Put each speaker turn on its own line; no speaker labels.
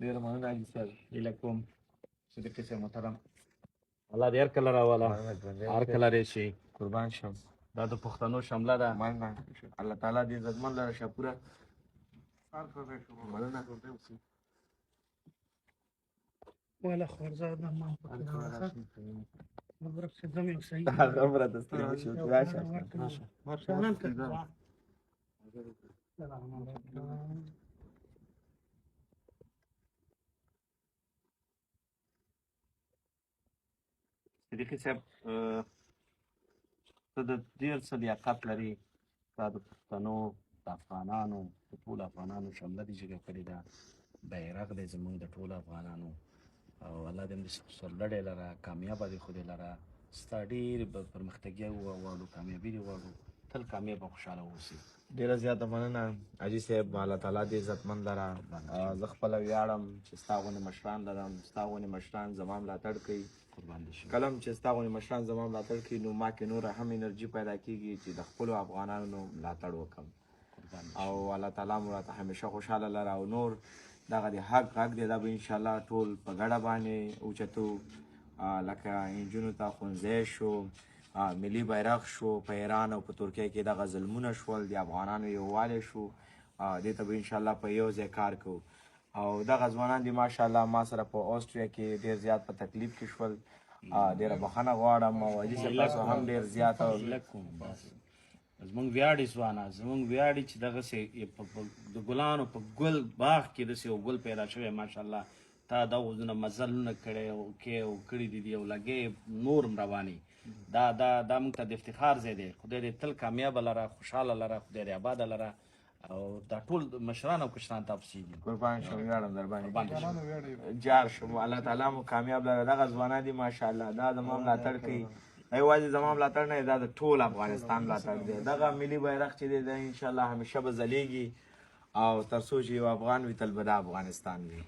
ډېر مننه حاجي صاحب. هیله کوم صدیقي صاحب محترم الله دې هر کله راوله هر کله راشي.
قربان شم.
دا د پښتنو شمله ده.
مننه. الله تعالی دې عزتمن لره شاپوره. مننه.
ولا خوارزاد ما مبروك صدام يا سيد
خبره ده ستړي شو. راشه.
شلون كنت
صدیقي صاحب ته د ډېر څه لیاقت لري. تا د پښتنو د افغانانو د ټولو افغانانو شمله دې جګه کړې ده. بیرغ دی زموږ د ټولو افغانانو او الله دې همدې سرلوړې لره کامیابه دې خو دې لره. ستا ډېرې پرمختګي غواړو کامیابي دې غواړو. تل کامیاب او خوشحاله اوسې.
ډېره زیاته مننه حاجي صاحب. الله تعالی دې عزتمن لره. زه خپله ویاړم چې ستا غوندې مشران لرم. ستا غوندې مشران زما ملاتړ کوي. کله هم چې ستا غوندې مشران زما ملاتړ کوي نو ما کې نوره هم انرژي پیدا کېږي چې د خپلو افغانانو ملاتړ وکړم. او الله تعالی مو راته همیشه خوشحاله لره او نور دغه د حق غږ دی دا به انشاءالله ټول په ګډه باندې اوچتو. لکه نجونو ته ښوونځی شو، ملي بیرغ شو، په ایران او په ترکیه کې دغه ظلمونه شول، د افغانانو یووالی شو. دې ته به انشاءالله په یو ځای کار کوو. او دغه ځوانان دي ماشاءالله ما سره په آسټریا کې ډېر زیات په تکلیف کې شول. ډېره بخښنه غواړم او حاجي صاحب تاسو هم ډېر زیات
زمونږ ویاړې ځوانه زمونږ ویاړې چې دغسې د ګلانو په ګل باغ کې داسې یو ګل پیدا شوی ماشاءالله. تا دا وزونه مزلونه کړی او کړي دي او لګې نور هم روانې. دا موږ ته د افتخار ځای دی. خدای دې تل کامیابه لره، خوشحاله لره، خدای دې آباده لره او دا ټول مشران او کشران تاسو دي.
قربان شم. ویاړم در باندې جار شم. الله تعالی مو کامیاب لره. دغه ځوانان دي ماشاءالله دا زما ملاتړ کوي. یوازې زما ملاتړ نه دا د ټول افغانستان ملاتړ دی. دغه ملي بیرغ چې دی دا انشاءالله همیشه به ځلیږي او تر څو چې یو افغان وي تل به دا افغانستان وي.